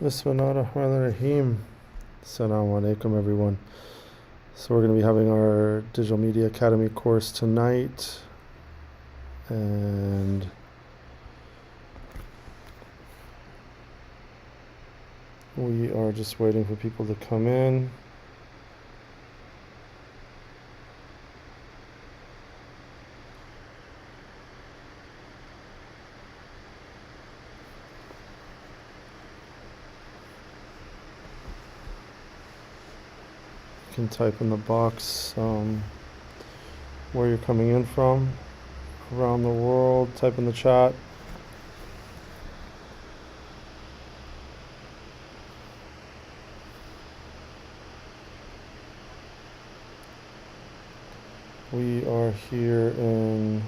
Bismillahirrahmanirrahim. Assalamu alaikum, everyone. So, we're going to be having our Digital Media Academy course tonight. And we are just waiting for people to come in. You can type in the box where you're coming in from around the world. Type in the chat. We are here in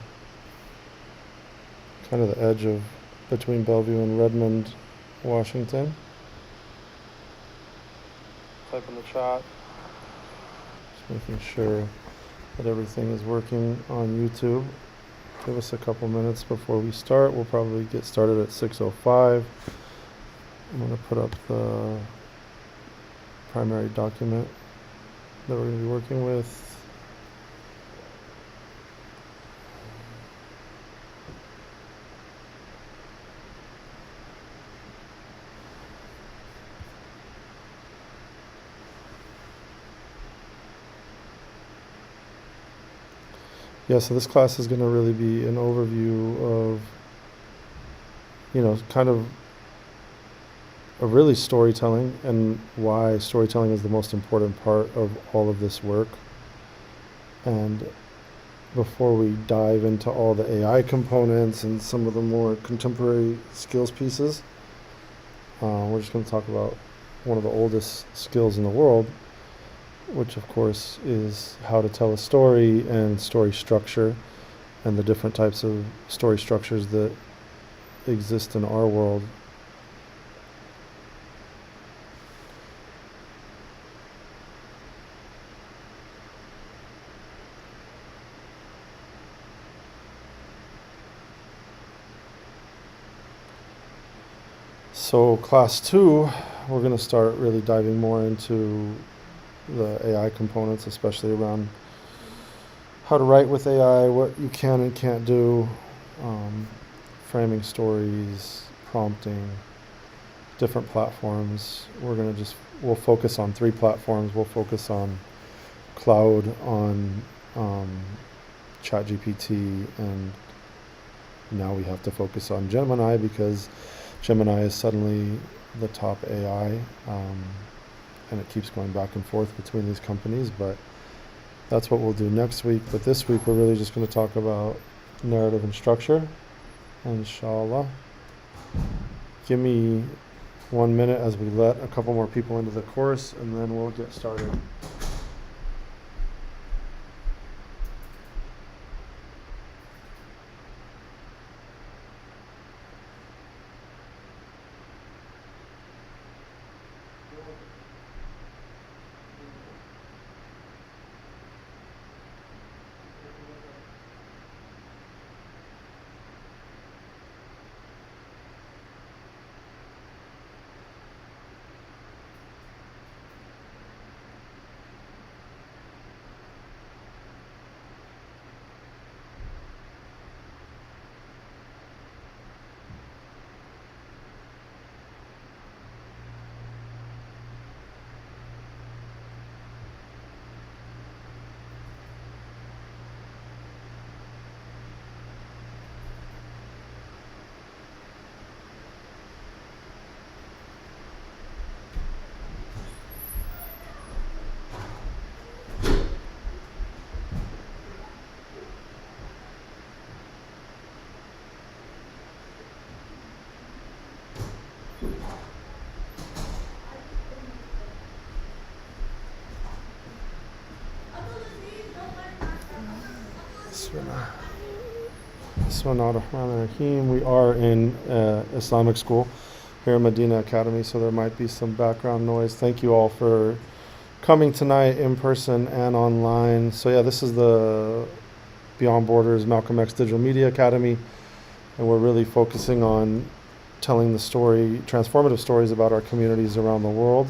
kind of the edge of between Bellevue and Redmond, Washington. Type in the chat. Just making sure that everything is working on YouTube. Give us a couple minutes before we start. We'll probably get started at 6:05. I'm going to put up the primary document that we're going to be working with. Yeah, so this class is going to really be an overview of, kind of a really storytelling and why storytelling is the most important part of all of this work. And before we dive into all the AI components and some of the more contemporary skills pieces, we're just going to talk about one of the oldest skills in the world, which of course is how to tell a story and story structure and the different types of story structures that exist in our world. So class 2, we're going to start really diving more into the AI components, especially around how to write with AI, what you can and can't do, framing stories, prompting, different platforms. We'll focus on 3 platforms. We'll focus on cloud, on ChatGPT, and now we have to focus on Gemini because Gemini is suddenly the top AI. And it keeps going back and forth between these companies, but that's what we'll do next week. But this week we're really just going to talk about narrative and structure, inshallah. Give me 1 minute as we let a couple more people into the course, and then we'll get started. Bismillahirrahmanirrahim. We are in Islamic school here in Medina Academy, so there might be some background noise. Thank you all for coming tonight in person and online. So yeah, this is the Beyond Borders Malcolm X Digital Media Academy, and we're really focusing on telling the story, transformative stories about our communities around the world.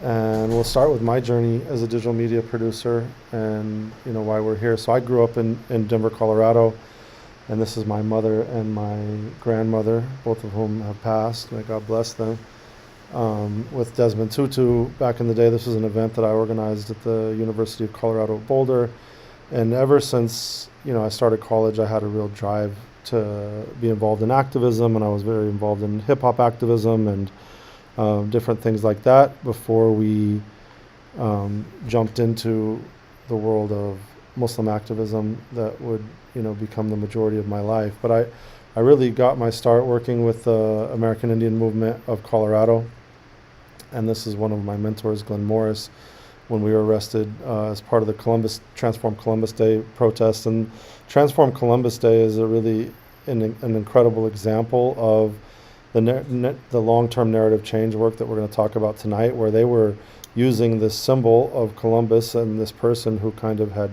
And we'll start with my journey as a digital media producer and, you know, why we're here. So I grew up in Denver, Colorado, and this is my mother and my grandmother, both of whom have passed. May God bless them. With Desmond Tutu back in the day. This was an event that I organized at the University of Colorado Boulder. And ever since, you know, I started college, I had a real drive to be involved in activism, and I was very involved in hip-hop activism and different things like that before we jumped into the world of Muslim activism that would, you know, become the majority of my life. But I really got my start working with the American Indian Movement of Colorado, and this is one of my mentors, Glenn Morris, when we were arrested as part of the Transform Columbus Day protest. And Transform Columbus Day is an incredible example of the long-term narrative change work that we're going to talk about tonight, where they were using this symbol of Columbus and this person who kind of had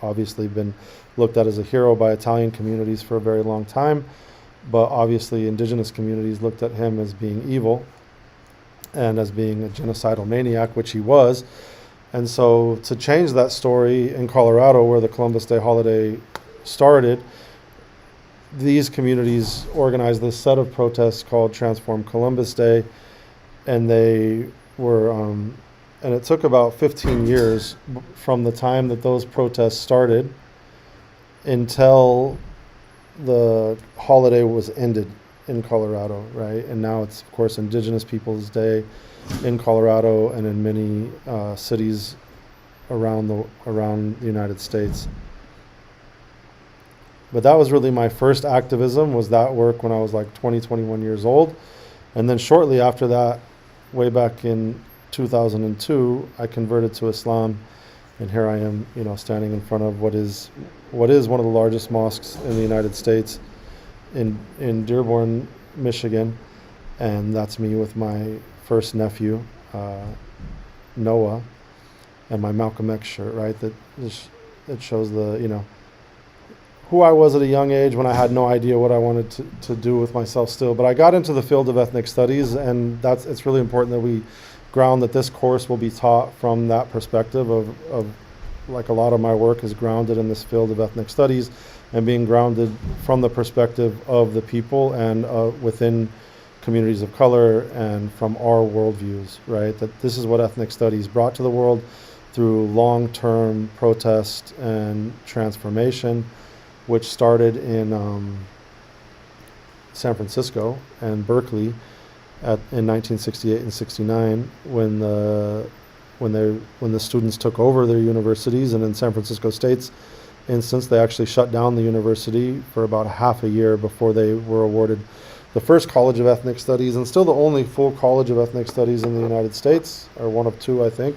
obviously been looked at as a hero by Italian communities for a very long time, but obviously indigenous communities looked at him as being evil and as being a genocidal maniac, which he was. And so to change that story in Colorado, where the Columbus Day holiday started, these communities organized this set of protests called Transform Columbus Day, and they were, and it took about 15 years from the time that those protests started until the holiday was ended in Colorado, right? And now it's, of course, Indigenous Peoples Day in Colorado and in many cities around the United States. But that was really my first activism, was that work when I was like 21 years old. And then shortly after that, way back in 2002, I converted to Islam. And here I am, you know, standing in front of what is one of the largest mosques in the United States in Dearborn, Michigan. And that's me with my first nephew, Noah, and my Malcolm X shirt, right? That shows the, you know, who I was at a young age when I had no idea what I wanted to do with myself still. But I got into the field of ethnic studies, and it's really important that we ground that this course will be taught from that perspective of like a lot of my work is grounded in this field of ethnic studies and being grounded from the perspective of the people and within communities of color and from our worldviews, right? That this is what ethnic studies brought to the world through long-term protest and transformation, which started in San Francisco and Berkeley in 1968 and 69 when the students took over their universities. And in San Francisco State's instance, they actually shut down the university for about half a year before they were awarded the first College of Ethnic Studies, and still the only full College of Ethnic Studies in the United States, or one of two, I think,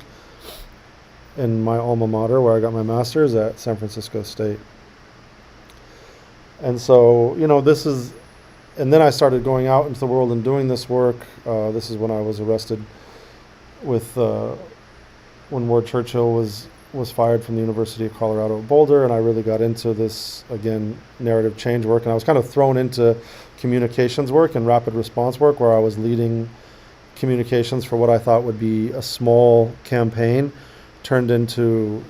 in my alma mater where I got my master's at San Francisco State. And so, you know, and then I started going out into the world and doing this work. This is when I was arrested when Ward Churchill was fired from the University of Colorado Boulder, and I really got into this, again, narrative change work. And I was kind of thrown into communications work and rapid response work, where I was leading communications for what I thought would be a small campaign turned into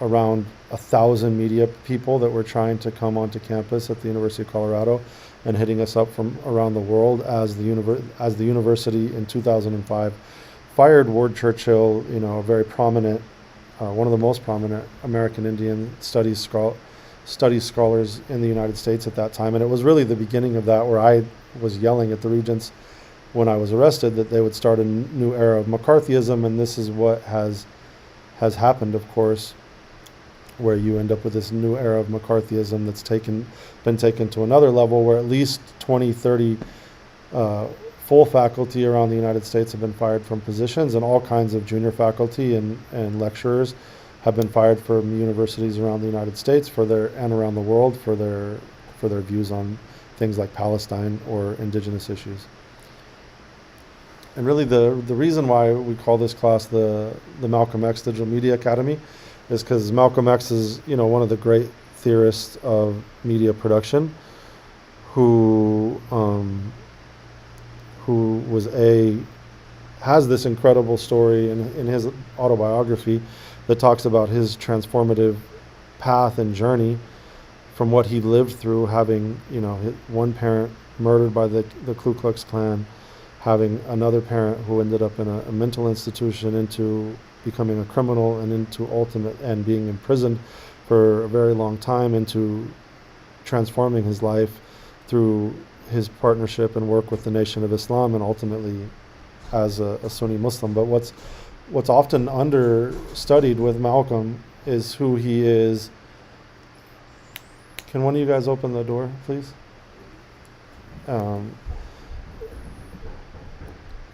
around 1,000 media people that were trying to come onto campus at the University of Colorado and hitting us up from around the world as the university in 2005 fired Ward Churchill, you know, a very prominent, one of the most prominent American Indian studies scholars in the United States at that time. And it was really the beginning of that, where I was yelling at the regents when I was arrested that they would start a new era of McCarthyism, and this is what has happened, of course, where you end up with this new era of McCarthyism that's been taken to another level, where at least 20, 30 full faculty around the United States have been fired from positions, and all kinds of junior faculty and lecturers have been fired from universities around the United States and around the world for their views on things like Palestine or indigenous issues. And really the reason why we call this class the Malcolm X Digital Media Academy is because Malcolm X is, you know, one of the great theorists of media production, who who has this incredible story in his autobiography that talks about his transformative path and journey from what he lived through, having one parent murdered by the Ku Klux Klan, having another parent who ended up in a mental institution, into becoming a criminal, and into and being imprisoned for a very long time, into transforming his life through his partnership and work with the Nation of Islam, and ultimately as a Sunni Muslim. But what's often understudied with Malcolm is who he is. Can one of you guys open the door, please? I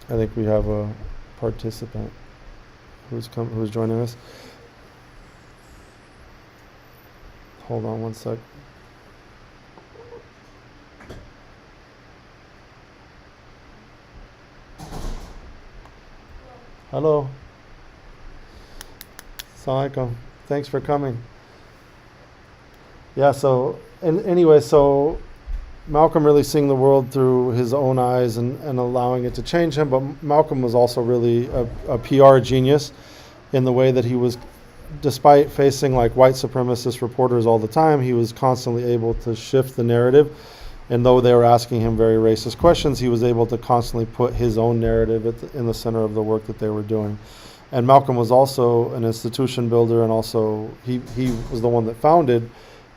think we have a participant who's joining us. Hold on one sec. Hello. Assalamu alaikum. Thanks for coming. Yeah, so Malcolm really seeing the world through his own eyes and allowing it to change him. But Malcolm was also really a PR genius in the way that he was, despite facing like white supremacist reporters all the time, he was constantly able to shift the narrative. And though they were asking him very racist questions, he was able to constantly put his own narrative in the center of the work that they were doing. And Malcolm was also an institution builder, and also he was the one that founded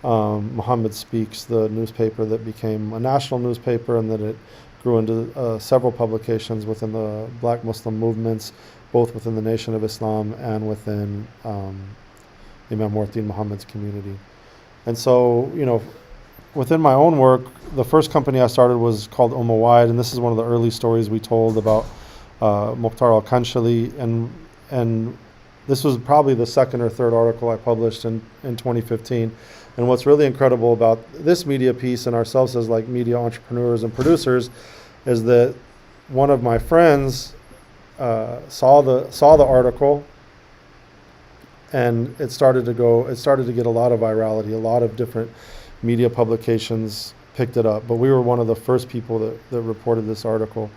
Muhammad Speaks, the newspaper that became a national newspaper, and that it grew into several publications within the Black Muslim movements, both within the Nation of Islam and within Imam Muhyiddin Muhammad's community. And so, within my own work, the first company I started was called Wide, and this is one of the early stories we told about Mukhtar al-Kanshali, and this was probably the second or third article I published in 2015. And what's really incredible about this media piece and ourselves as like media entrepreneurs and producers is that one of my friends saw the article, and it started to get a lot of virality. A lot of different media publications picked it up, but we were one of the first people that reported this article.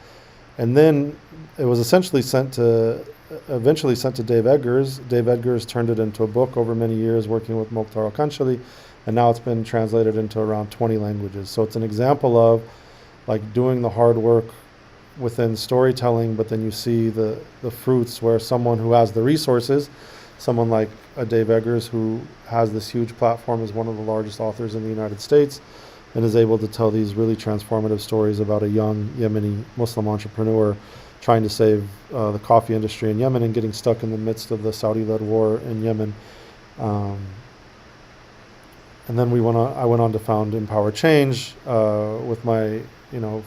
And then it was eventually sent to Dave Edgars. Dave Edgars turned it into a book over many years, working with Mukhtar al-Kanshali, and now it's been translated into around 20 languages. So it's an example of like doing the hard work within storytelling, but then you see the fruits where someone who has the resources, someone like a Dave Edgars, who has this huge platform as one of the largest authors in the United States, and is able to tell these really transformative stories about a young Yemeni Muslim entrepreneur trying to save the coffee industry in Yemen and getting stuck in the midst of the Saudi-led war in Yemen. And then I went on to found Empower Change with my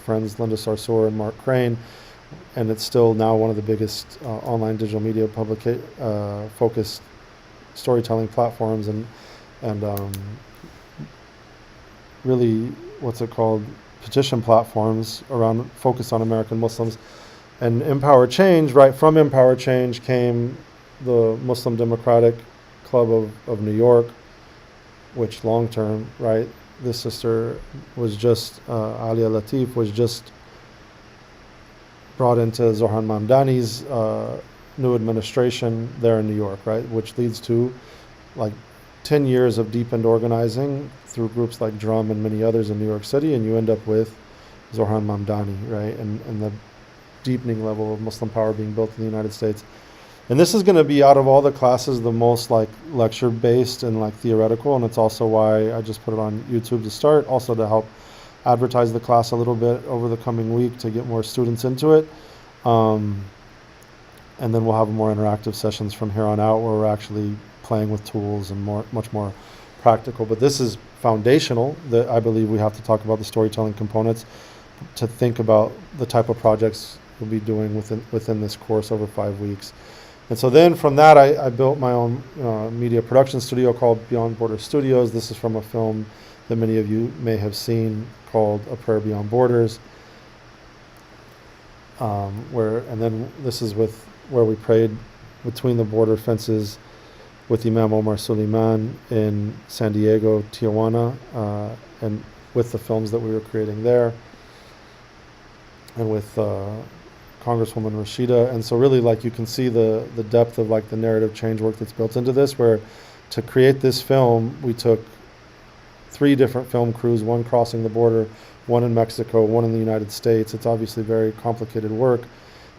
friends Linda Sarsour and Mark Crane, and it's still now one of the biggest online digital media focused storytelling platforms, and really petition platforms around focused on American Muslims. And Empower Change, right from Empower Change came the Muslim Democratic Club of New York, which long term, right, this sister was just, Alia Latif was just brought into Zohran Mamdani's new administration there in New York, right, which leads to like 10 years of deepened organizing through groups like Drum and many others in New York City, and you end up with Zohran Mamdani, right, and the deepening level of Muslim power being built in the United States. And this is going to be, out of all the classes, the most like lecture based and like theoretical, and it's also why I just put it on YouTube to start, also to help advertise the class a little bit over the coming week to get more students into it. And then we'll have more interactive sessions from here on out where we're actually playing with tools and much more practical. But this is foundational, that I believe we have to talk about the storytelling components to think about the type of projects we'll be doing within this course over 5 weeks. And so then from that, I built my own media production studio called Beyond Borders Studios. This is from a film that many of you may have seen called A Prayer Beyond Borders. This is where we prayed between the border fences with Imam Omar Suleiman in San Diego, Tijuana, and with the films that we were creating there. and with Congresswoman Rashida. And so really, like, you can see the depth of like the narrative change work that's built into this, where to create this film, we took 3 different film crews, one crossing the border, one in Mexico, one in the United States. It's obviously very complicated work,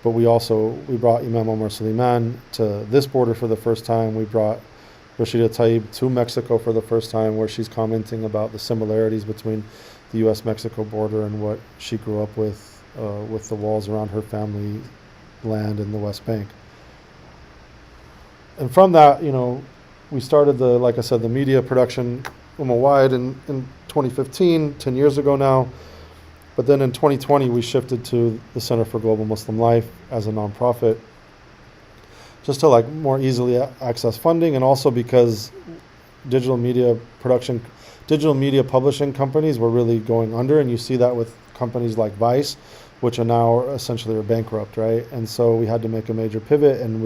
but we brought Imam Omar Suleiman to this border for the first time. We brought Rashida Tlaib to Mexico for the first time, where she's commenting about the similarities between the U.S.-Mexico border and what she grew up with the walls around her family land in the West Bank. And from that, we started like I said, the media production wide in 2015, 10 years ago now. But then in 2020, we shifted to the Center for Global Muslim Life as a nonprofit, just to like more easily access funding, and also because digital media publishing companies were really going under, and you see that with companies like Vice, which are now essentially are bankrupt, right? And so we had to make a major pivot, and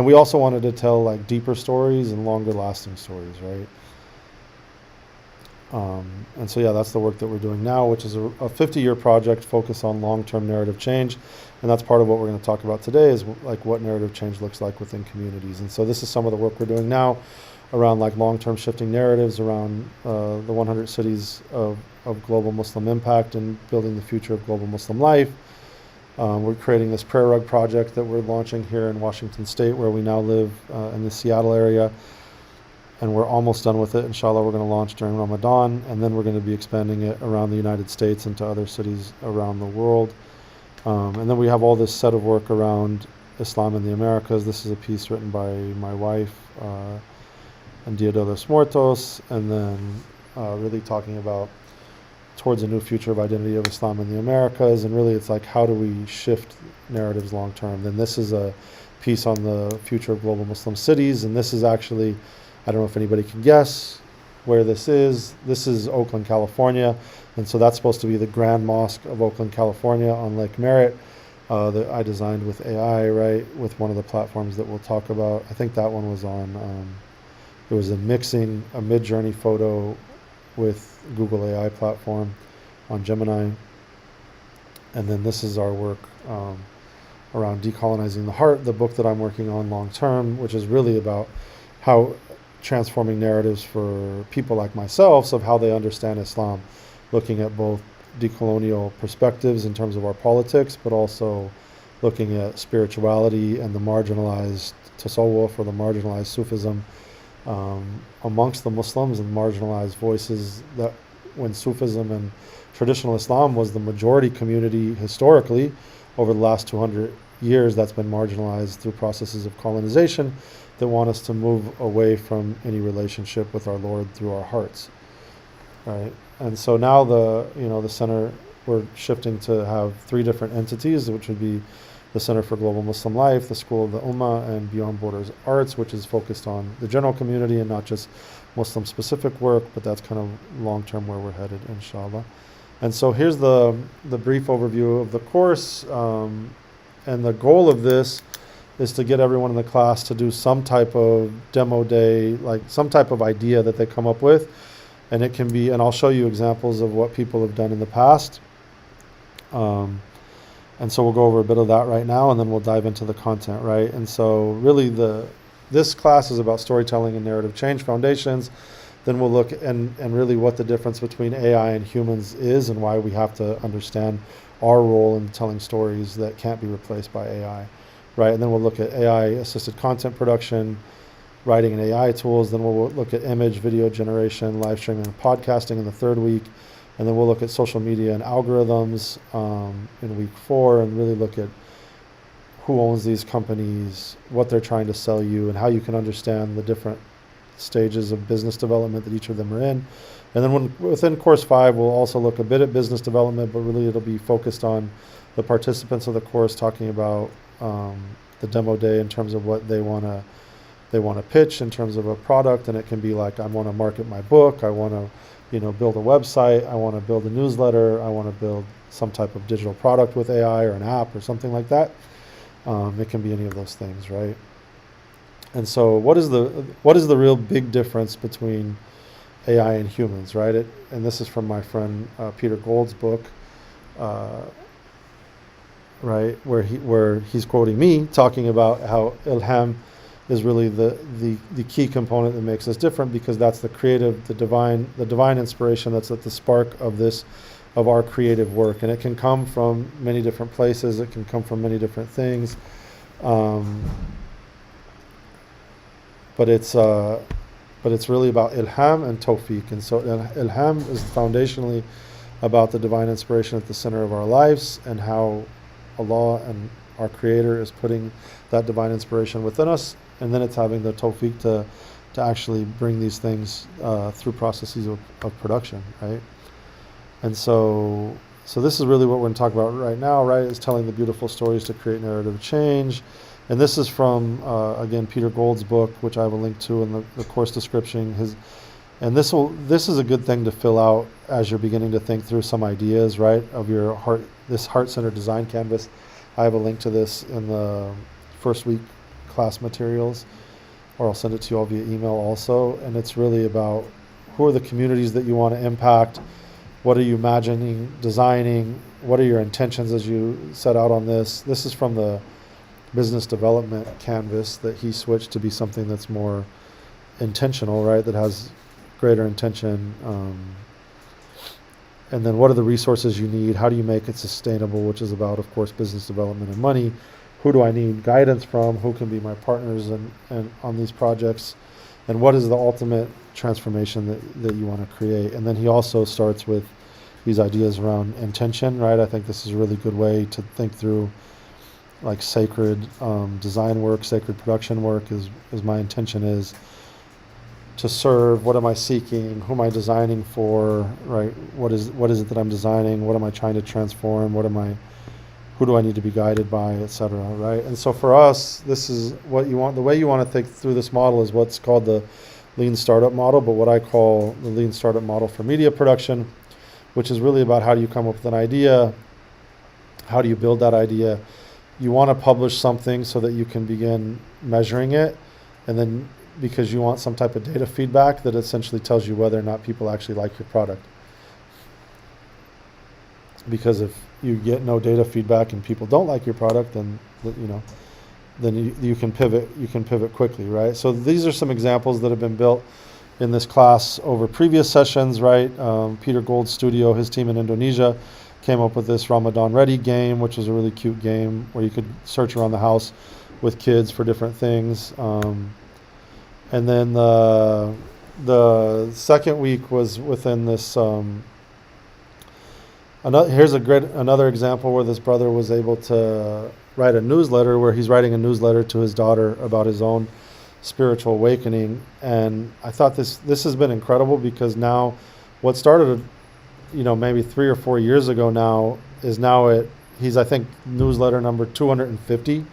we also wanted to tell like deeper stories and longer lasting stories, right? And so, yeah, that's the work that we're doing now, which is a 50-year project focused on long-term narrative change. And that's part of what we're going to talk about today, is like what narrative change looks like within communities. And so this is some of the work we're doing now around like long-term shifting narratives around the 100 cities of global Muslim impact and building the future of global Muslim life. We're creating this prayer rug project that we're launching here in Washington State, where we now live in the Seattle area. And we're almost done with it. Inshallah, we're going to launch during Ramadan, and then we're going to be expanding it around the United States and to other cities around the world. And then we have all this set of work around Islam in the Americas. This is a piece written by my wife, and Dia de los Muertos, and then really talking about towards a new future of identity of Islam in the Americas. And really, it's like, how do we shift narratives long term? Then this is a piece on the future of global Muslim cities, and this is actually, I don't know if anybody can guess where this is. This is Oakland, California. And so that's supposed to be the Grand Mosque of Oakland, California on Lake Merritt, that I designed with AI, right, with one of the platforms that we'll talk about. I think that one was on, it was in mixing a Midjourney photo with Google AI platform on Gemini. And then this is our work around Decolonizing the Heart, the book that I'm working on long term, which is really about how transforming narratives for people like myself of how they understand Islam, looking at both decolonial perspectives in terms of our politics, but also looking at spirituality and the marginalized tasawwuf, or the marginalized Sufism amongst the Muslims, and marginalized voices, that when Sufism and traditional Islam was the majority community historically over the last 200 years, that's been marginalized through processes of colonization that want us to move away from any relationship with our Lord through our hearts, right? And so now the center, we're shifting to have 3 different entities, which would be the Center for Global Muslim Life, the School of the Ummah, and Beyond Borders Arts, which is focused on the general community and not just Muslim-specific work, but that's kind of long-term where we're headed, inshallah. And so here's the brief overview of the course, and the goal of this is to get everyone in the class to do some type of demo day, like some type of idea that they come up with. And it can be, and I'll show you examples of what people have done in the past. And so we'll go over a bit of that right now, and then we'll dive into the content, right? And so really this class is about storytelling and narrative change foundations. Then we'll look and really what the difference between AI and humans is, and why we have to understand our role in telling stories that can't be replaced by AI. Right, and then we'll look at AI-assisted content production, writing and AI tools. Then we'll look at image, video generation, live streaming, and podcasting in the 3rd week. And then we'll look at social media and algorithms in week 4, and really look at who owns these companies, what they're trying to sell you, and how you can understand the different stages of business development that each of them are in. And then within course 5, we'll also look a bit at business development, but really it'll be focused on the participants of the course talking about the demo day in terms of what they want to pitch in terms of a product. And it can be like, I want to market my book, I want to build a website, I want to build a newsletter, I want to build some type of digital product with AI or an app or something like that. It can be any of those things, right? And so what is the real big difference between AI and humans, right? And this is from my friend Peter Gould's book, right? Where he's quoting me talking about how ilham is really the key component that makes us different, because that's the creative, the divine inspiration that's at the spark of our creative work, and it can come from many different places. It can come from many different things, but it's really about ilham and tawfiq. And so ilham is foundationally about the divine inspiration at the center of our lives, and how Allah and our Creator is putting that divine inspiration within us, and then it's having the tawfiq to actually bring these things through processes of production, right? And so this is really what we're going to talk about right now, right? Is telling the beautiful stories to create narrative change. And this is from, again, Peter Gould's book, which I have a link to in the course description. This is a good thing to fill out as you're beginning to think through some ideas, right, of your this heart-centered design canvas. I have a link to this in the first week class materials, or I'll send it to you all via email also. And it's really about who are the communities that you want to impact, what are you imagining, designing, what are your intentions as you set out on this. This is from the business development canvas that he switched to be something that's more intentional, right, that has greater intention. And then what are the resources you need? How do you make it sustainable, which is about, of course, business development and money. Who do I need guidance from? Who can be my partners and on these projects? And what is the ultimate transformation that you want to create? And then he also starts with these ideas around intention, right? I think this is a really good way to think through like sacred design work, sacred production work is my intention is to serve. What am I seeking? Who am I designing for? Right? What is it that I'm designing? What am I trying to transform? Who do I need to be guided by, etc. Right? And so for us, this is what you want. The way you want to think through this model is what's called the lean startup model, but what I call the lean startup model for media production, which is really about how do you come up with an idea? How do you build that idea? You want to publish something so that you can begin measuring it, and then because you want some type of data feedback that essentially tells you whether or not people actually like your product. Because if you get no data feedback and people don't like your product, then you can pivot. You can pivot quickly, right? So these are some examples that have been built in this class over previous sessions, right? Peter Gould's studio, his team in Indonesia, came up with this Ramadan Ready game, which was a really cute game where you could search around the house with kids for different things. And then the second week was within this. Here's another example where this brother was able to write a newsletter, where he's writing a newsletter to his daughter about his own spiritual awakening. And I thought this has been incredible, because now what started maybe 3 or 4 years ago now is now he's I think newsletter number 250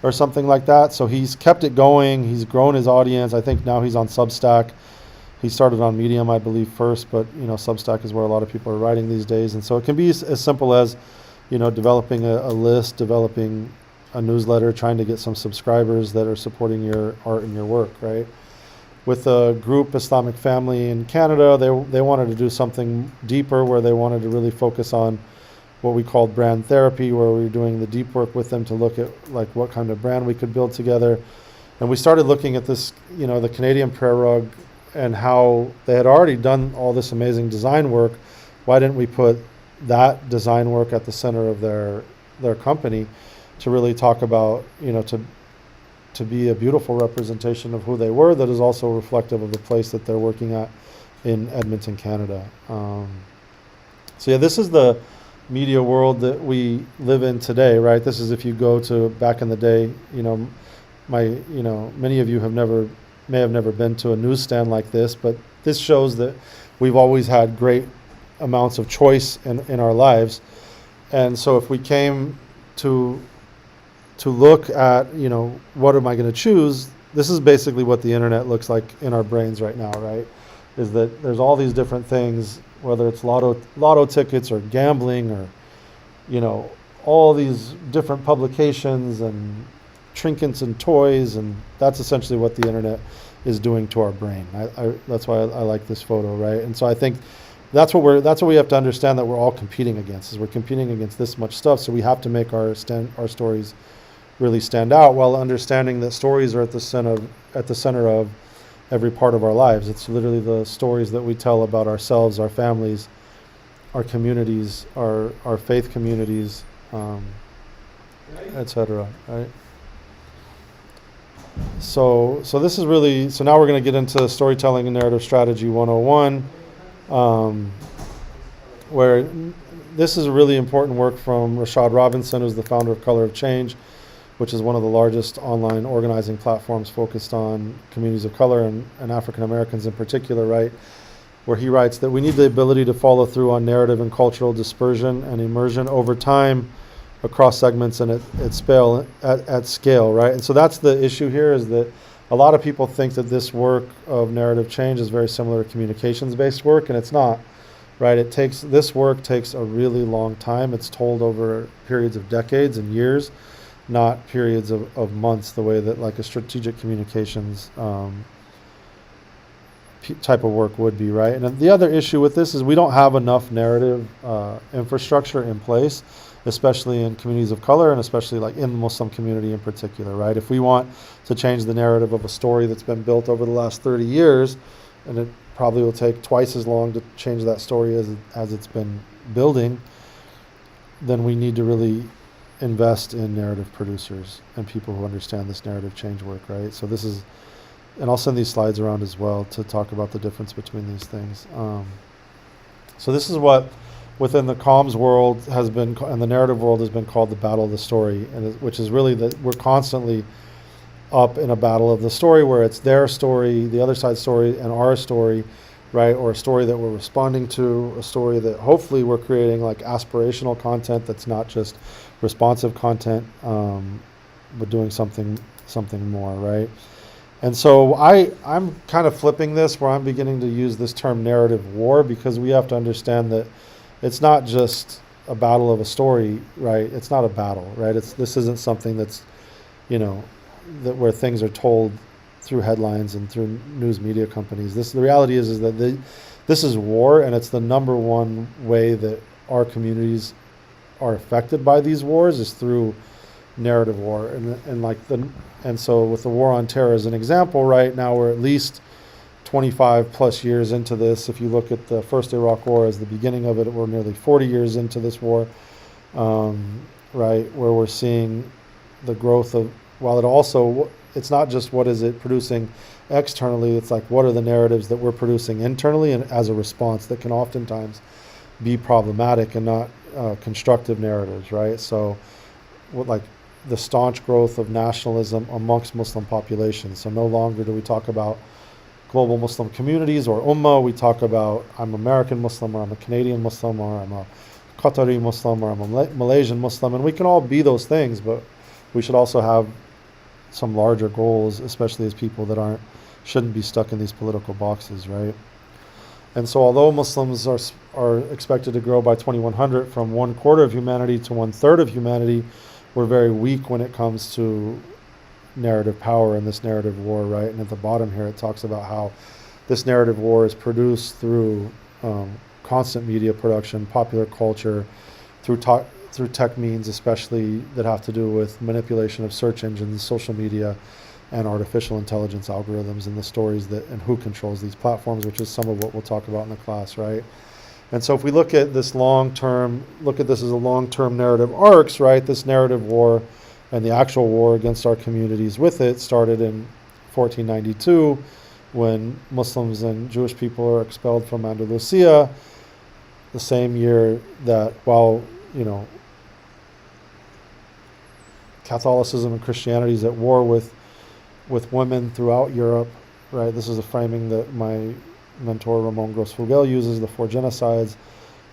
or something like that. So he's kept it going. He's grown his audience. I think now he's on Substack. He started on Medium, I believe, first, but Substack is where a lot of people are writing these days. And so it can be as simple as developing a list, developing a newsletter, trying to get some subscribers that are supporting your art and your work, right? With a group, Islamic Family in Canada, they wanted to do something deeper, where they wanted to really focus on what we called brand therapy, where we were doing the deep work with them to look at like what kind of brand we could build together. And we started looking at this, the Canadian prayer rug, and how they had already done all this amazing design work. Why didn't we put that design work at the center of their company to really talk about, to be a beautiful representation of who they were, that is also reflective of the place that they're working at in Edmonton, Canada. So yeah, this is the media world that we live in today, right? This is if you go to back in the day, many of you may have never been to a newsstand like this, but this shows that we've always had great amounts of choice in our lives. And so if we came to look at, what am I going to choose? This is basically what the internet looks like in our brains right now, right? Is that there's all these different things, whether it's lotto tickets or gambling or, all these different publications and trinkets and toys, and that's essentially what the internet is doing to our brain. That's why I like this photo, right? And so I think that's what we have to understand, that we're all competing against. Is we're competing against this much stuff, so we have to make our stories really stand out, while understanding that stories are at the center of every part of our lives. It's literally the stories that we tell about ourselves, our families, our communities, our faith communities, etc. Right. So this is really, so now we're going to get into storytelling and narrative strategy 101, where this is a really important work from Rashad Robinson, who's the founder of Color of Change, which is one of the largest online organizing platforms focused on communities of color and African Americans in particular, right? Where he writes that we need the ability to follow through on narrative and cultural dispersion and immersion over time across segments and at scale, right? And so that's the issue here, is that a lot of people think that this work of narrative change is very similar to communications-based work, and it's not, right? This work takes a really long time. It's told over periods of decades and years, not periods of months, the way that like a strategic communications type of work would be, right? And the other issue with this is we don't have enough narrative infrastructure in place, especially in communities of color, and especially like in the Muslim community in particular, right? If we want to change the narrative of a story that's been built over the last 30 years, and it probably will take twice as long to change that story as it's been building, then we need to really invest in narrative producers and people who understand this narrative change work, right? So this is, and I'll send these slides around as well to talk about the difference between these things. So this is what within the comms world has been, and the narrative world has been called the battle of the story, and which is really that we're constantly up in a battle of the story, where it's their story, the other side's story, and our story, right? Or a story that we're responding to, a story that hopefully we're creating like aspirational content that's not just responsive content, but doing something more, right? And so I'm kind of flipping this, where I'm beginning to use this term narrative war, because we have to understand that it's not just a battle of a story, right? It's not a battle, right? This isn't something that's, that where things are told through headlines and through news media companies. The reality is that this is war, and it's the number one way that our communities are affected by these wars is through narrative war. And so with the war on terror as an example, right now we're at least 25 plus years into this. If you look at the first Iraq War as the beginning of it, we're nearly 40 years into this war, right, where we're seeing the growth of, while it's not just what is it producing externally, it's like what are the narratives that we're producing internally and as a response that can oftentimes be problematic and not constructive narratives, right? So like the staunch growth of nationalism amongst Muslim populations. So no longer do we talk about global Muslim communities or ummah. We talk about I'm American Muslim, or I'm a Canadian Muslim, or I'm a Qatari Muslim, or I'm a Malaysian Muslim. And we can all be those things, but we should also have some larger goals, especially as people that shouldn't be stuck in these political boxes, right? And so although Muslims are expected to grow by 2100 from 1/4 of humanity to 1/3 of humanity, we're very weak when it comes to narrative power in this narrative war, right? And at the bottom here, it talks about how this narrative war is produced through constant media production, popular culture, through tech means, especially that have to do with manipulation of search engines, social media, and artificial intelligence algorithms, and the stories and who controls these platforms, which is some of what we'll talk about in the class, right? And so if we look at this as a long-term narrative arcs, right? This narrative war and the actual war against our communities with it started in 1492, when Muslims and Jewish people are expelled from Andalusia, the same year that while, Catholicism and Christianity is at war with women throughout Europe, right? This is a framing that my mentor Ramon Grossfugel uses, the 4 genocides.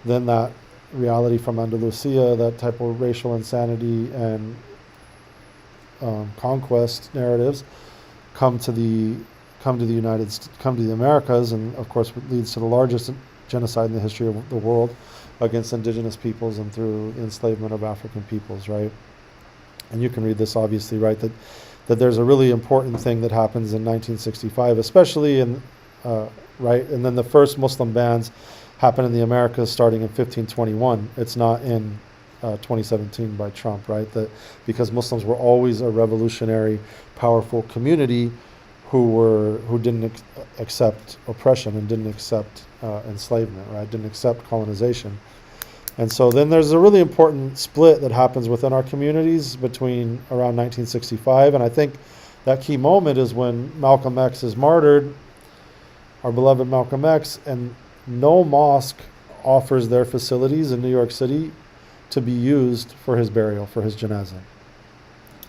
Then that reality from Andalusia, that type of racial insanity and conquest narratives come to the Americas, and of course leads to the largest genocide in the history of the world against indigenous peoples and through enslavement of African peoples, right? And you can read this obviously, right, that there's a really important thing that happens in 1965, especially in right, and then the first Muslim bans happened in the Americas starting in 1521. It's not in 2017 by Trump, right? That because Muslims were always a revolutionary, powerful community who didn't accept oppression and didn't accept enslavement, right? Didn't accept colonization. And so then there's a really important split that happens within our communities between around 1965, and I think that key moment is when Malcolm X is martyred, our beloved Malcolm X, and no mosque offers their facilities in New York City to be used for his burial, for his janazah.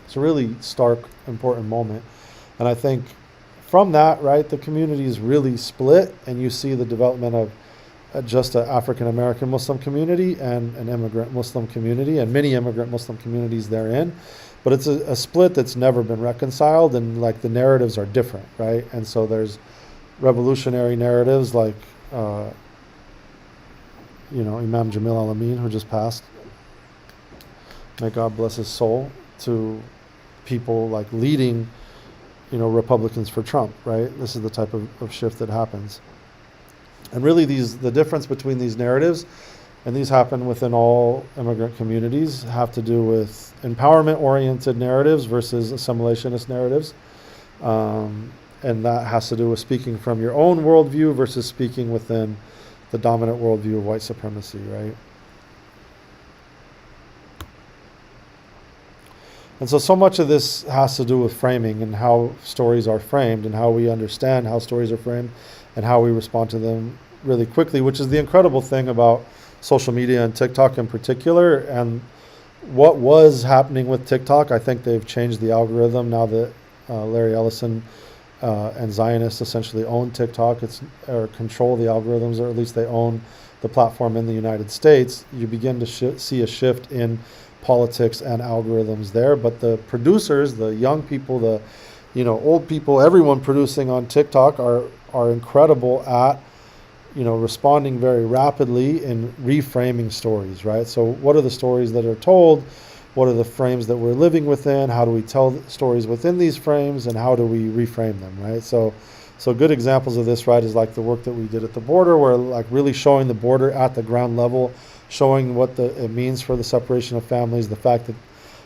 It's a really stark, important moment. And I think from that, right, the community is really split, and you see the development of just an African American Muslim community and an immigrant Muslim community and many immigrant Muslim communities therein. But it's a split that's never been reconciled, and like the narratives are different, right? And so there's revolutionary narratives like, Imam Jamil Al-Amin, who just passed, may God bless his soul, to people like leading, Republicans for Trump, right? This is the type of shift that happens. And really the difference between these narratives, and these happen within all immigrant communities, have to do with empowerment-oriented narratives versus assimilationist narratives. And that has to do with speaking from your own worldview versus speaking within the dominant worldview of white supremacy, right? And so much of this has to do with framing and how stories are framed and how we understand how stories are framed and how we respond to them really quickly, which is the incredible thing about social media and TikTok in particular. And what was happening with TikTok, I think they've changed the algorithm now that Larry Ellison and Zionists essentially own TikTok, or control the algorithms, or at least they own the platform in the United States. You begin to see a shift in politics and algorithms there. But the producers, the young people, the old people, everyone producing on TikTok are incredible at responding very rapidly in reframing stories, right? So what are the stories that are told? What are the frames that we're living within? How do we tell stories within these frames, and how do we reframe them, right? So good examples of this, right, is like the work that we did at the border, where like really showing the border at the ground level, showing what it means for the separation of families, the fact that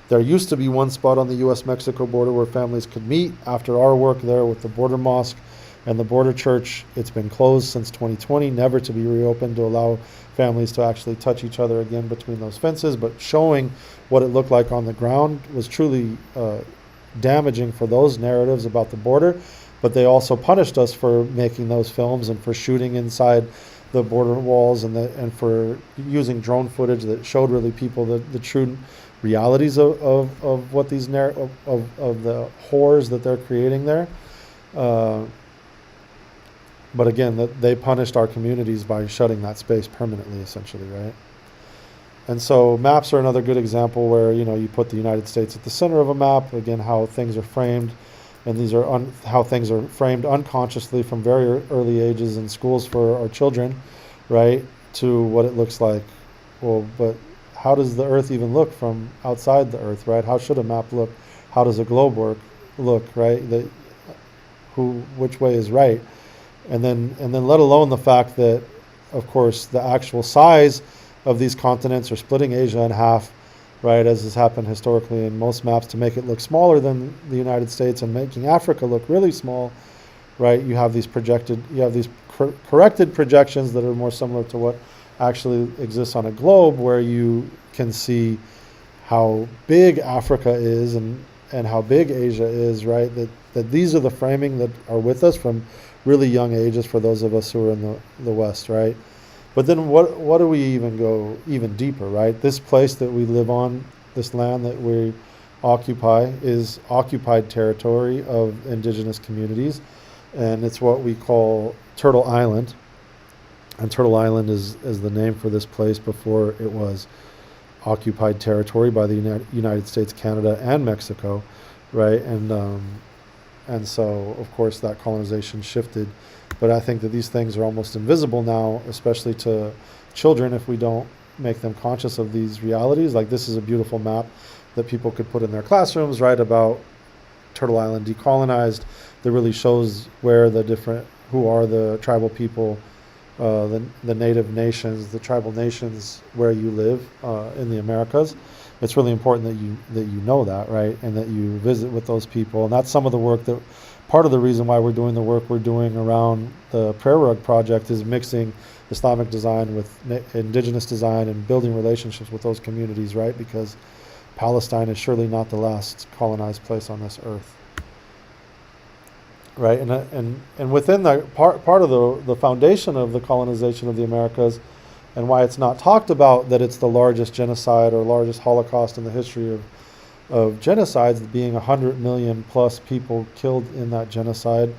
there used to be one spot on the U.S.-Mexico border where families could meet. After our work there with the border mosque and the border church, it's been closed since 2020, never to be reopened to allow families to actually touch each other again between those fences. But showing what it looked like on the ground was truly damaging for those narratives about the border. But they also punished us for making those films and for shooting inside the border walls and for using drone footage that showed really people the true realities of what these of the horrors that they're creating there. But again, they punished our communities by shutting that space permanently, essentially, right? And so maps are another good example where, you put the United States at the center of a map, again, how things are framed, and these are how things are framed unconsciously from very early ages in schools for our children, right, to what it looks like. Well, but how does the Earth even look from outside the Earth, right? How should a map look? How does a globe look, right? Which way is right? And then let alone the fact that, of course, the actual size of these continents are splitting Asia in half, right, as has happened historically in most maps, to make it look smaller than the United States and making Africa look really small, right? You have these corrected projections that are more similar to what actually exists on a globe, where you can see how big Africa is and how big Asia is, right? That these are the framing that are with us from really young ages for those of us who are in the West, right? But then what do we even go even deeper, right? This place that we live on, this land that we occupy, is occupied territory of indigenous communities, and it's what we call Turtle Island. And Turtle Island is the name for this place before it was occupied territory by the United States, Canada, and Mexico, right? And so, of course, that colonization shifted. But I think that these things are almost invisible now, especially to children, if we don't make them conscious of these realities. Like, this is a beautiful map that people could put in their classrooms, right, about Turtle Island decolonized, that really shows where who are the tribal people the native nations, the tribal nations where you live in the Americas. It's really important that you know that, right, and that you visit with those people. And that's some of the work that, part of the reason why we're doing the work we're doing around the Prayer Rug Project is mixing Islamic design with indigenous design and building relationships with those communities, right? Because Palestine is surely not the last colonized place on this earth, right? And within the part of the foundation of the colonization of the Americas, and why it's not talked about that it's the largest genocide or largest Holocaust in the history of genocides, being 100 million plus people killed in that genocide,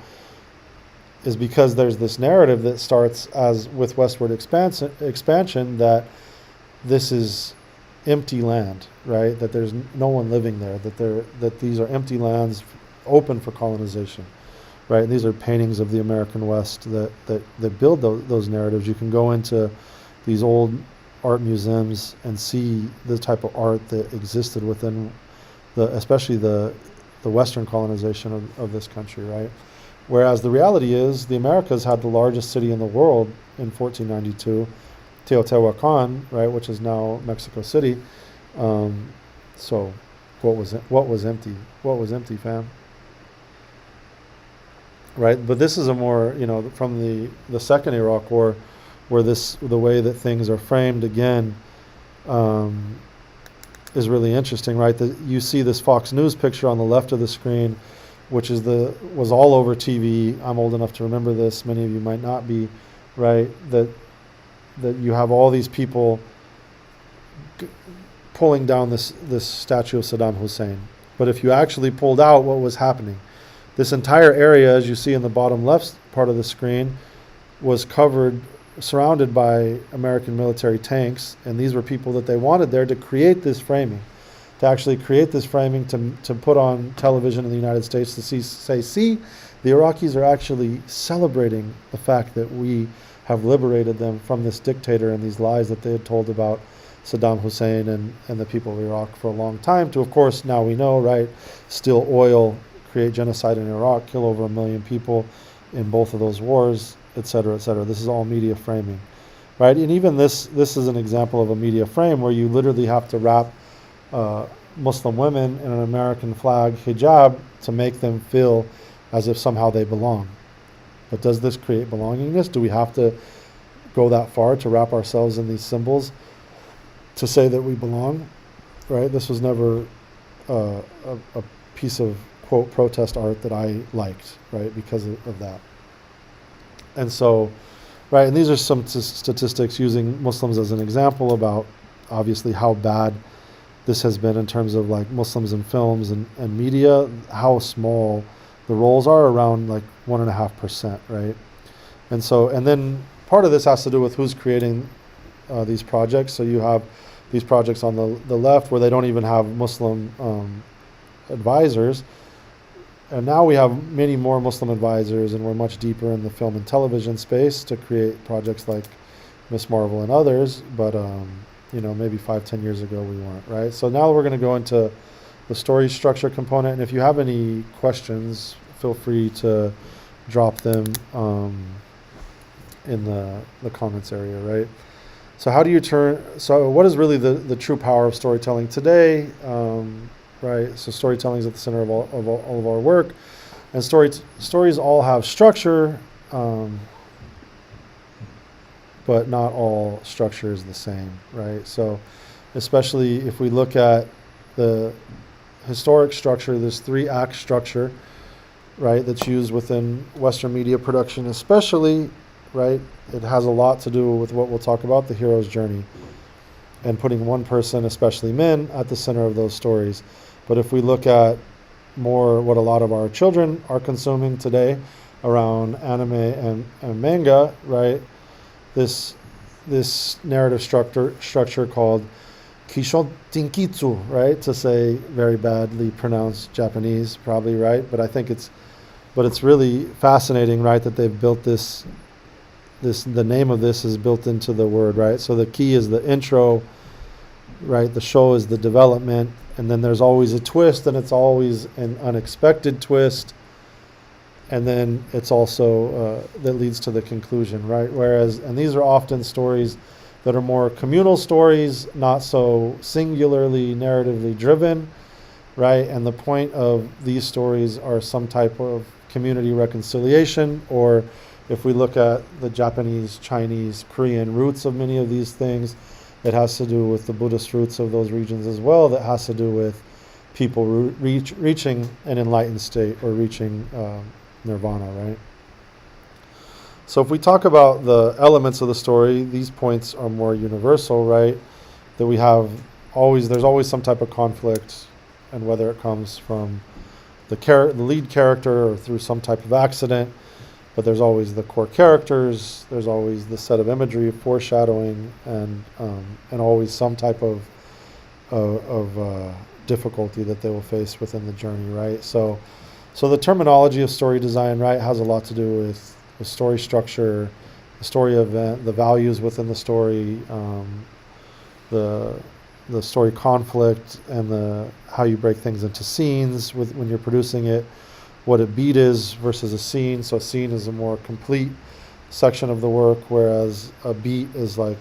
is because there's this narrative that starts as with westward expansion that this is empty land, right? That there's no one living there, that these are empty lands open for colonization, right? And these are paintings of the American West that build those narratives. You can go into these old art museums and see the type of art that existed within especially the Western colonization of this country, right? Whereas the reality is the Americas had the largest city in the world in 1492, Teotihuacan, right, which is now Mexico City. So what was empty? What was empty, fam? Right? But this is a more, from the second Iraq War, where the way that things are framed again is really interesting, right? That you see this Fox News picture on the left of the screen, which was all over TV. I'm old enough to remember this. Many of you might not be, right? That you have all these people pulling down this statue of Saddam Hussein. But if you actually pulled out what was happening, this entire area, as you see in the bottom left part of the screen, was surrounded by American military tanks, and these were people that they wanted there to create this framing. To actually create this framing to put on television in the United States to see, the Iraqis are actually celebrating the fact that we have liberated them from this dictator and these lies that they had told about Saddam Hussein and the people of Iraq for a long time. To, of course, now we know, right, steal oil, create genocide in Iraq, kill over 1 million people in both of those wars, et cetera, et cetera. This is all media framing, right? And even this is an example of a media frame where you literally have to wrap Muslim women in an American flag hijab to make them feel as if somehow they belong. But does this create belongingness? Do we have to go that far to wrap ourselves in these symbols to say that we belong? Right? This was never a piece of, quote, protest art that I liked, right, because of that. And so, right, and these are some statistics using Muslims as an example about obviously how bad this has been in terms of like Muslims in films and media, how small the roles are, around like 1.5%, right? And so, and then part of this has to do with who's creating these projects. So you have these projects on the left where they don't even have Muslim advisors. And now we have many more Muslim advisors, and we're much deeper in the film and television space to create projects like Miss Marvel and others. But maybe 5-10 years ago we weren't, right? So now we're going to go into the story structure component. And if you have any questions, feel free to drop them in the comments area, right? So what is really the true power of storytelling today? Right, so storytelling is at the center of all of our work, and stories all have structure, but not all structure is the same, right? So, especially if we look at the historic structure, this 3-act structure, right, that's used within Western media production, especially, right, it has a lot to do with what we'll talk about, the hero's journey, and putting one person, especially men, at the center of those stories. But if we look at more what a lot of our children are consuming today around anime and manga, right, this narrative structure called Kishon Tinkitsu, right, to say very badly pronounced Japanese, probably, right, but I think it's really fascinating, right, that they've built this, the name of this is built into the word, right, so the key is the intro, right, the show is the development, and then there's always a twist, and it's always an unexpected twist, and then it's also that leads to the conclusion, right? Whereas, and these are often stories that are more communal stories, not so singularly narratively driven, right? And the point of these stories are some type of community reconciliation, or if we look at the Japanese, Chinese, Korean roots of many of these things, it has to do with the Buddhist roots of those regions as well, that has to do with people reaching an enlightened state or reaching nirvana, right? So if we talk about the elements of the story, these points are more universal, right? That we have there's always some type of conflict, and whether it comes from the lead character or through some type of accident, but there's always the core characters, there's always the set of imagery of foreshadowing, and always some type of difficulty that they will face within the journey, right? So the terminology of story design, right, has a lot to do with the story structure, the story event, the values within the story, the story conflict, and how you break things into scenes when you're producing it, what a beat is versus a scene. So a scene is a more complete section of the work, whereas a beat is like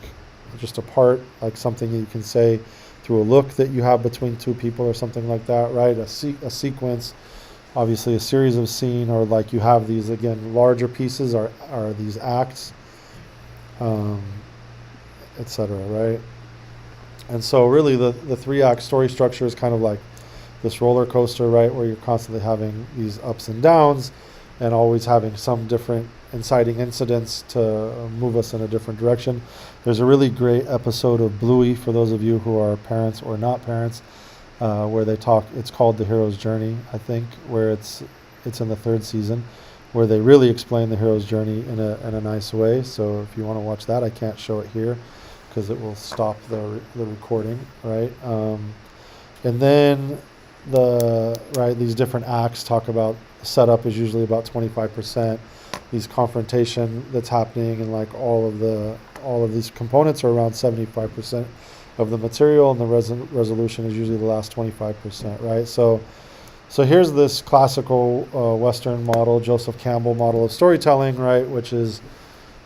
just a part, like something you can say through a look that you have between two people or something like that, right? A sequence, obviously a series of scene, or like you have these, again, larger pieces are these acts, etc., right? And so really the 3-act story structure is kind of like this roller coaster, right, where you're constantly having these ups and downs and always having some different inciting incidents to move us in a different direction. There's a really great episode of Bluey, for those of you who are parents or not parents, where they talk, it's called The Hero's Journey, I think, where it's in the 3rd season, where they really explain the hero's journey in a nice way. So if you want to watch that, I can't show it here because it will stop the recording, right? And then these different acts talk about, setup is usually about 25%. These confrontation that's happening, and like all of these components are around 75% of the material, and the resolution is usually the last 25%, right? So here's this classical Western model, Joseph Campbell model of storytelling, right, which is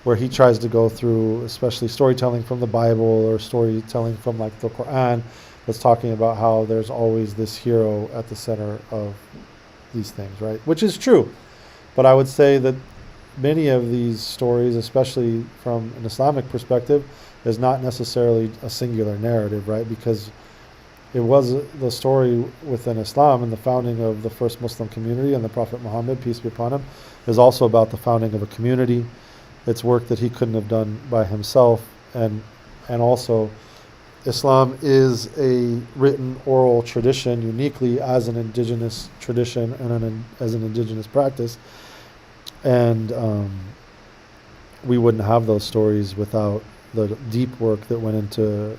where he tries to go through, especially storytelling from the Bible or storytelling from like the Quran, that's talking about how there's always this hero at the center of these things, right? Which is true. But I would say that many of these stories, especially from an Islamic perspective, is not necessarily a singular narrative, right? Because it was the story within Islam, and the founding of the first Muslim community, and the Prophet Muhammad, peace be upon him, is also about the founding of a community. It's work that he couldn't have done by himself, and also Islam is a written oral tradition uniquely as an indigenous tradition and as an indigenous practice. And we wouldn't have those stories without the deep work that went into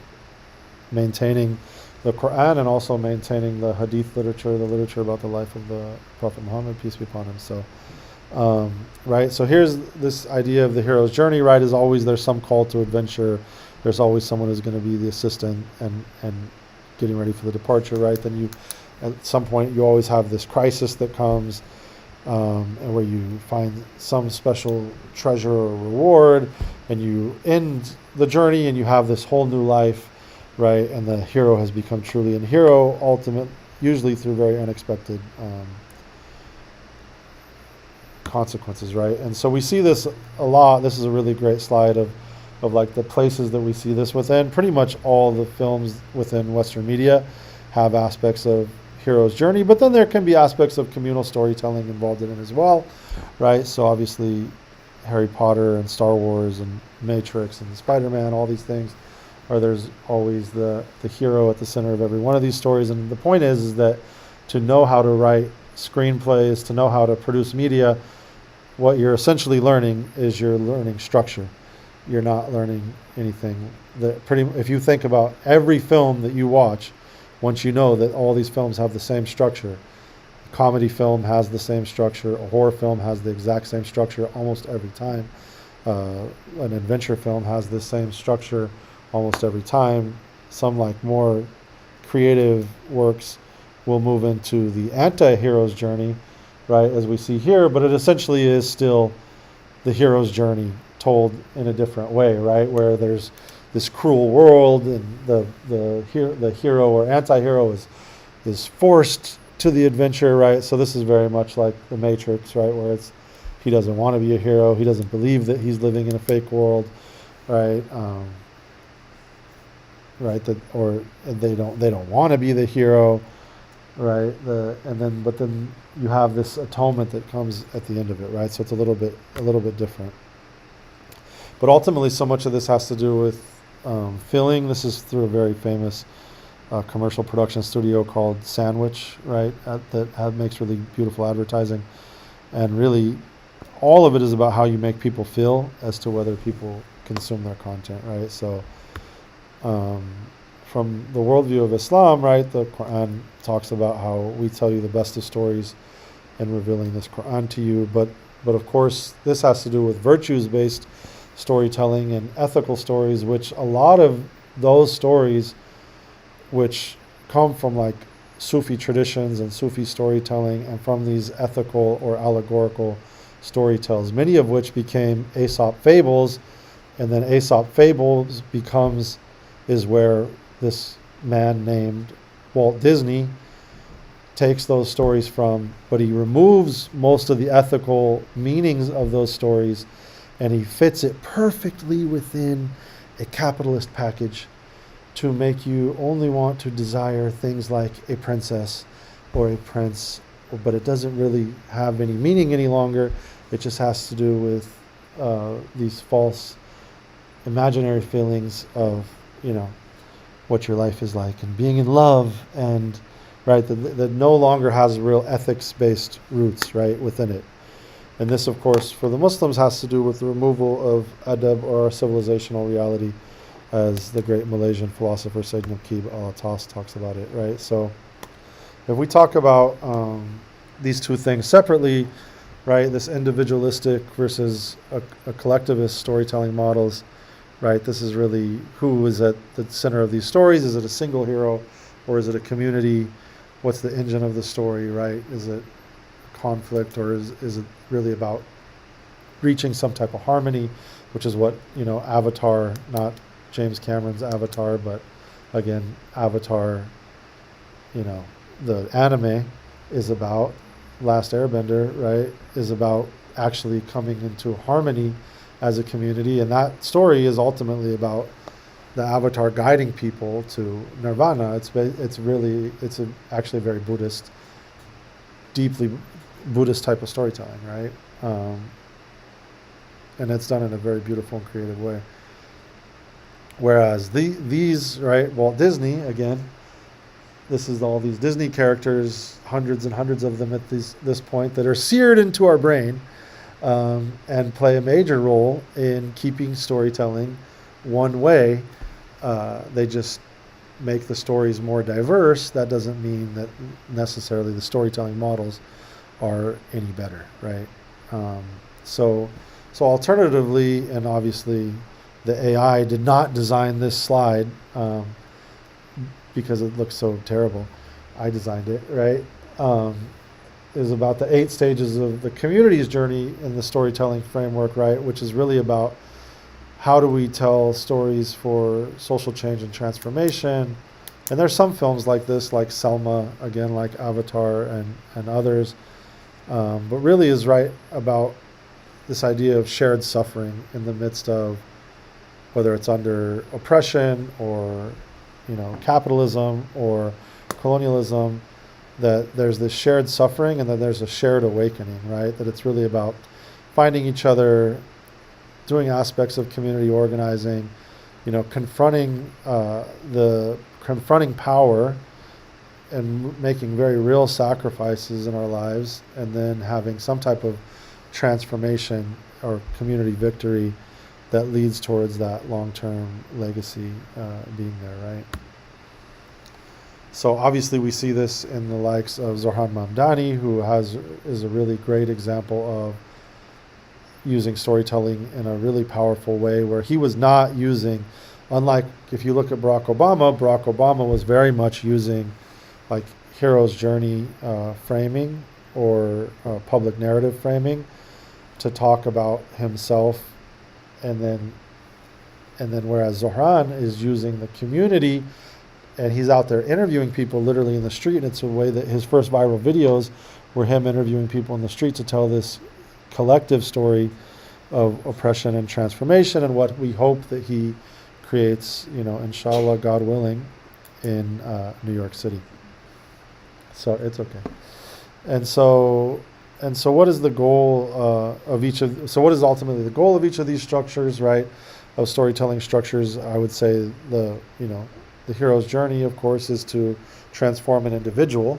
maintaining the Quran and also maintaining the Hadith literature, the literature about the life of the Prophet Muhammad, peace be upon him. So, right, so here's this idea of the hero's journey, right, is always there's some call to adventure. There's always someone who's going to be the assistant and getting ready for the departure, right? Then you, at some point, you always have this crisis that comes, and where you find some special treasure or reward, and you end the journey and you have this whole new life, right? And the hero has become truly a hero, ultimate, usually through very unexpected consequences, right? And so we see this a lot. This is a really great slide of like the places that we see this within. Pretty much all the films within Western media have aspects of hero's journey, but then there can be aspects of communal storytelling involved in it as well, right? So obviously Harry Potter and Star Wars and Matrix and Spider-Man, all these things, or there's always the hero at the center of every one of these stories. And the point is that to know how to write screenplays, to know how to produce media, what you're essentially learning is you're learning structure. You're not learning anything if you think about every film that you watch, once you know that all these films have the same structure. A comedy film has the same structure, a horror film has the exact same structure almost every time. An adventure film has the same structure almost every time. Some like more creative works will move into the anti-hero's journey, right, as we see here, but it essentially is still the hero's journey told in a different way, right? Where there's this cruel world, and the hero or anti-hero is forced to the adventure, right? So this is very much like the Matrix, right? Where he doesn't want to be a hero, he doesn't believe that he's living in a fake world, right? Right? Or they don't want to be the hero, right? But then you have this atonement that comes at the end of it, right? So it's a little bit different. But ultimately, so much of this has to do with feeling. This is through a very famous commercial production studio called Sandwich, right? That makes really beautiful advertising, and really, all of it is about how you make people feel as to whether people consume their content, right? So, from the worldview of Islam, right, the Quran talks about how we tell you the best of stories and revealing this Quran to you, but of course, this has to do with virtues-based storytelling and ethical stories, which a lot of those stories, which come from like Sufi traditions and Sufi storytelling, and from these ethical or allegorical storytells, many of which became Aesop fables, and then Aesop fables is where this man named Walt Disney takes those stories from, but he removes most of the ethical meanings of those stories, and he fits it perfectly within a capitalist package to make you only want to desire things like a princess or a prince, but it doesn't really have any meaning any longer. It just has to do with these false imaginary feelings of, what your life is like and being in love, and right, that no longer has real ethics-based roots, right, within it. And this, of course, for the Muslims has to do with the removal of adab, or our civilizational reality, as the great Malaysian philosopher Sayyid Naqib al-Atas talks about it, right? So if we talk about these two things separately, right, this individualistic versus a collectivist storytelling models, right, this is really who is at the center of these stories. Is it a single hero, or is it a community? What's the engine of the story, right? Is it conflict, or is it really about reaching some type of harmony, which is what, Avatar, not James Cameron's Avatar, but again, Avatar, the anime is about. Last Airbender, right, is about actually coming into harmony as a community, and that story is ultimately about the Avatar guiding people to nirvana. It's actually very Buddhist, deeply Buddhist type of storytelling, right? And it's done in a very beautiful and creative way. Whereas these, right, Walt Disney, again, this is all these Disney characters, hundreds and hundreds of them at this point, that are seared into our brain, and play a major role in keeping storytelling one way. They just make the stories more diverse. That doesn't mean that necessarily the storytelling models are any better, right? So alternatively, and obviously the AI did not design this slide because it looks so terrible. I designed it, right? Is about the 8 stages of the community's journey in the storytelling framework, right? Which is really about how do we tell stories for social change and transformation. And there's some films like this, like Selma, again, like Avatar and others, but really is right about this idea of shared suffering in the midst of, whether it's under oppression or capitalism or colonialism, that there's this shared suffering, and then there's a shared awakening, right? That it's really about finding each other, doing aspects of community organizing, confronting power and making very real sacrifices in our lives, and then having some type of transformation or community victory that leads towards that long-term legacy being there, right? So obviously we see this in the likes of Zohran Mamdani, who is a really great example of using storytelling in a really powerful way, where he was not using, unlike if you look at Barack Obama was very much using like hero's journey framing, or public narrative framing to talk about himself, and then whereas Zohran is using the community, and he's out there interviewing people literally in the street, and it's a way that his first viral videos were him interviewing people in the street to tell this collective story of oppression and transformation, and what we hope that he creates, inshallah, God willing, in New York City. So it's okay. And so what is the goal of each of, so what is ultimately the goal of each of these structures, right? Of storytelling structures, I would say the hero's journey, of course, is to transform an individual,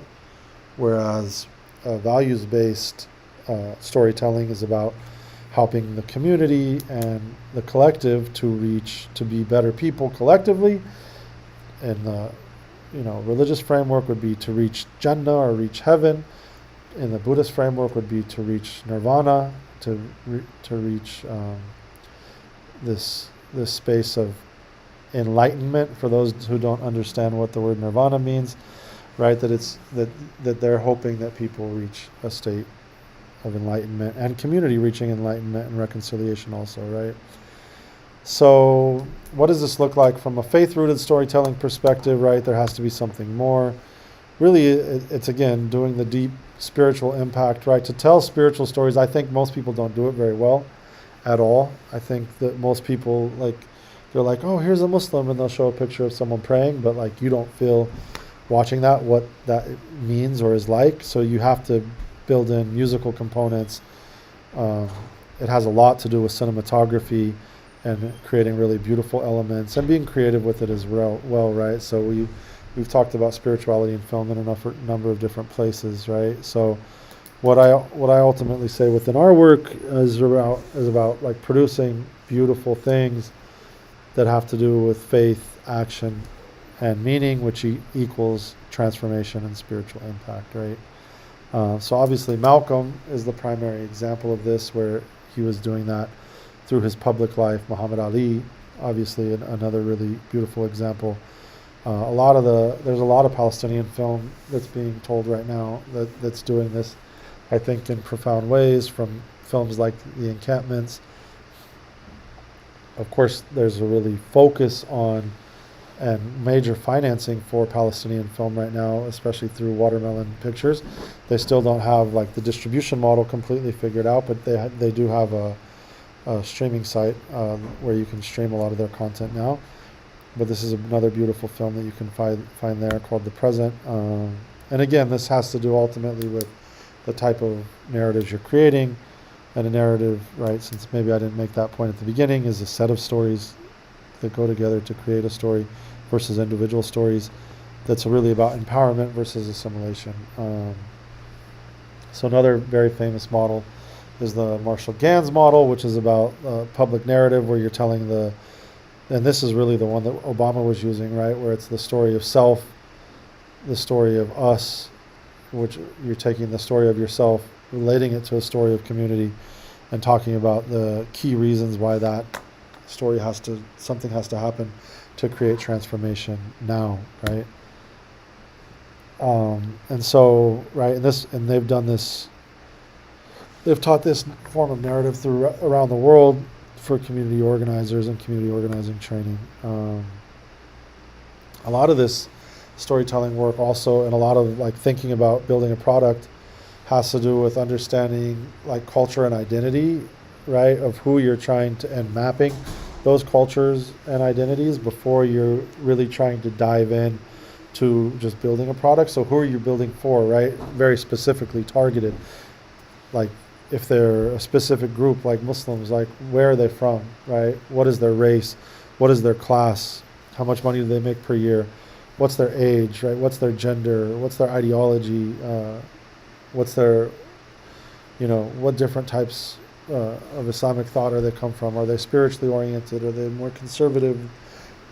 whereas values-based storytelling is about helping the community and the collective to be better people collectively. And the religious framework would be to reach Jannah or reach heaven. In the Buddhist framework would be to reach nirvana, to reach this space of enlightenment. For those who don't understand what the word nirvana means, right? That they're hoping that people reach a state of enlightenment, and community reaching enlightenment and reconciliation also, right? So what does this look like from a faith-rooted storytelling perspective, right? There has to be something more. Really, it's again doing the deep spiritual impact, right? To tell spiritual stories, I think most people don't do it very well at all. I think that most people, they're like, oh, here's a Muslim, and they'll show a picture of someone praying, but you don't feel watching that what that means or is like. So you have to build in musical components. It has a lot to do with cinematography and creating really beautiful elements and being creative with it as well, right? So we've talked about spirituality in film in a number of different places, right? So what I ultimately say within our work is about producing beautiful things that have to do with faith, action, and meaning, which equals transformation and spiritual impact, right? So obviously Malcolm is the primary example of this, where he was doing that through his public life. Muhammad Ali, obviously another really beautiful example. There's a lot of Palestinian film that's being told right now that's doing this, I think, in profound ways, from films like The Encampments. Of course, there's a really focus on and major financing for Palestinian film right now, especially through Watermelon Pictures. They still don't have the distribution model completely figured out, but they do have a streaming site where you can stream a lot of their content now. But this is another beautiful film that you can find there, called The Present. And again, this has to do ultimately with the type of narratives you're creating. And a narrative, right, since maybe I didn't make that point at the beginning, is a set of stories that go together to create a story versus individual stories. That's really about empowerment versus assimilation. So another very famous model is the Marshall Ganz model, which is about public narrative, where you're telling and this is really the one that Obama was using, right, where it's the story of self, the story of us, which you're taking the story of yourself, relating it to a story of community, and talking about the key reasons why that story something has to happen to create transformation now, right? And so, right, and they've done this. They've taught this form of narrative around the world for community organizers and community organizing training. A lot of this storytelling work also, and a lot of thinking about building a product, has to do with understanding culture and identity, right, of who you're trying to, and mapping those cultures and identities before you're really trying to dive in to just building a product. So who are you building for, right? Very specifically targeted. If they're a specific group like Muslims, where are they from, right? What is their race? What is their class? How much money do they make per year? What's their age, right? What's their gender? What's their ideology? What's their, what different types of Islamic thought are they come from? Are they spiritually oriented? Are they more conservative,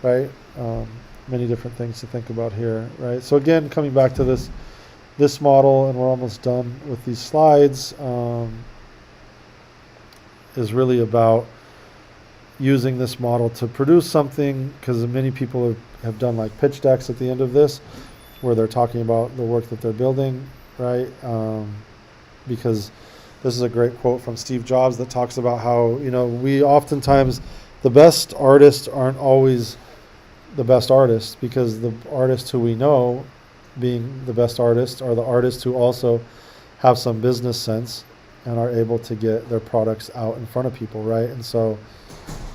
right? Many different things to think about here, right? So again, coming back to this model, and we're almost done with these slides, is really about using this model to produce something, because many people have done pitch decks at the end of this, where they're talking about the work that they're building, right? because this is a great quote from Steve Jobs that talks about how, we oftentimes, the best artists aren't always the best artists, because the artists who we know being the best artists are the artists who also have some business sense and are able to get their products out in front of people, right? And so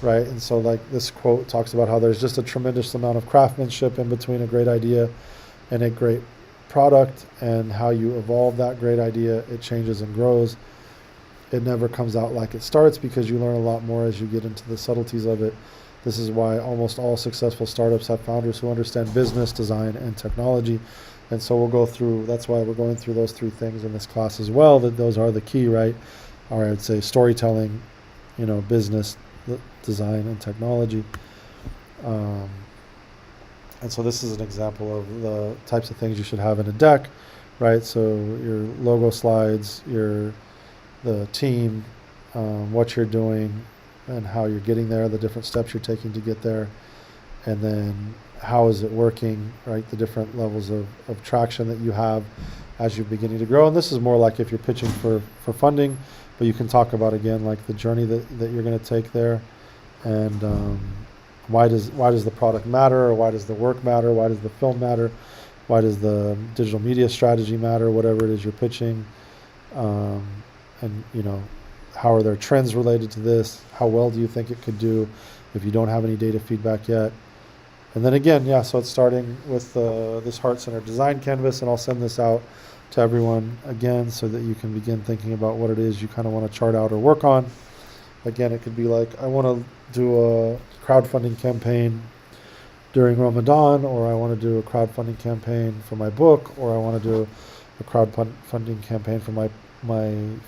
like this quote talks about how there's just a tremendous amount of craftsmanship in between a great idea and a great product, and how you evolve that great idea. It changes and grows. It never comes out like it starts, because you learn a lot more as you get into the subtleties of it. This is why almost all successful startups have founders who understand business, design, and technology. And so that's why we're going through those 3 things in this class as well, that those are the key, right? Or I'd say storytelling, business, design, and technology. And so this is an example of the types of things you should have in a deck, right? So your logo slides, the team, what you're doing and how you're getting there, the different steps you're taking to get there, and then how is it working, right? The different levels of traction that you have as you're beginning to grow. And this is more like if you're pitching for funding, but you can talk about, again, like the journey that you're going to take there, and why does the product matter, or why does the work matter, why does the film matter, why does the digital media strategy matter, whatever it is you're pitching, and how are there trends related to this, how well do you think it could do if you don't have any data feedback yet. And then again, so it's starting with this heart-centered design canvas, and I'll send this out to everyone again so that you can begin thinking about what it is you kind of want to chart out or work on. Again, it could be like, I want to do a crowdfunding campaign during Ramadan, or I want to do a crowdfunding campaign for my book, or I want to do a crowdfunding campaign for my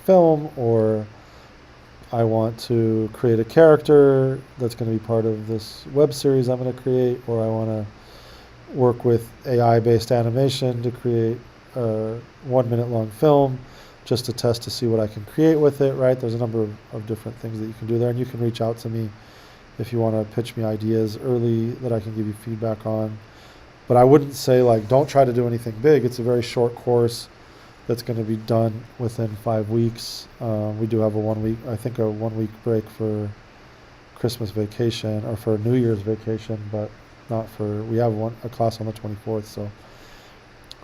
film, or I want to create a character that's going to be part of this web series I'm going to create, or I want to work with AI-based animation to create a 1-minute long film just to test to see what I can create with it, right? There's a number of different things that you can do there, and you can reach out to me if you want to pitch me ideas early that I can give you feedback on. But I wouldn't say, like, don't try to do anything big. It's a very short course that's going to be done within 5 weeks. We do have a 1 week break for Christmas vacation, or for New Year's vacation, but we have a class on the 24th.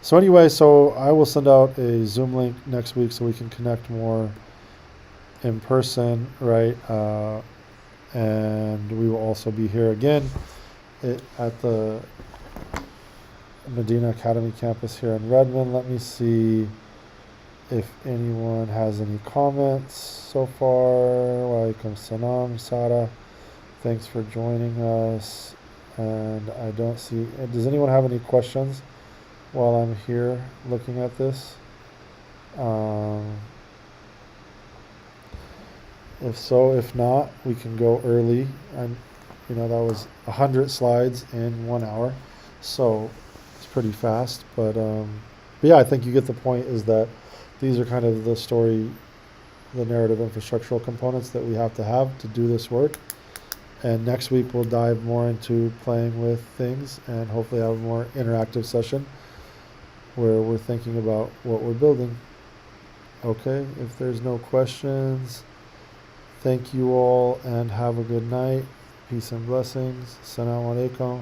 So anyway, so I will send out a Zoom link next week so we can connect more in person, right? And we will also be here again at the Medina Academy campus here in Redmond. Let me see if anyone has any comments so far. Walaikum salam, Sara. Thanks for joining us. And I don't see, does anyone have any questions while I'm here looking at this? If so, if not, we can go early. And that was 100 slides in 1 hour, so it's pretty fast. But yeah, I think you get the point, is that these are kind of the narrative infrastructural components that we have to do this work. And next week we'll dive more into playing with things, and hopefully have a more interactive session where we're thinking about what we're building. Okay, if there's no questions, thank you all and have a good night. Peace and blessings. Assalamu alaikum.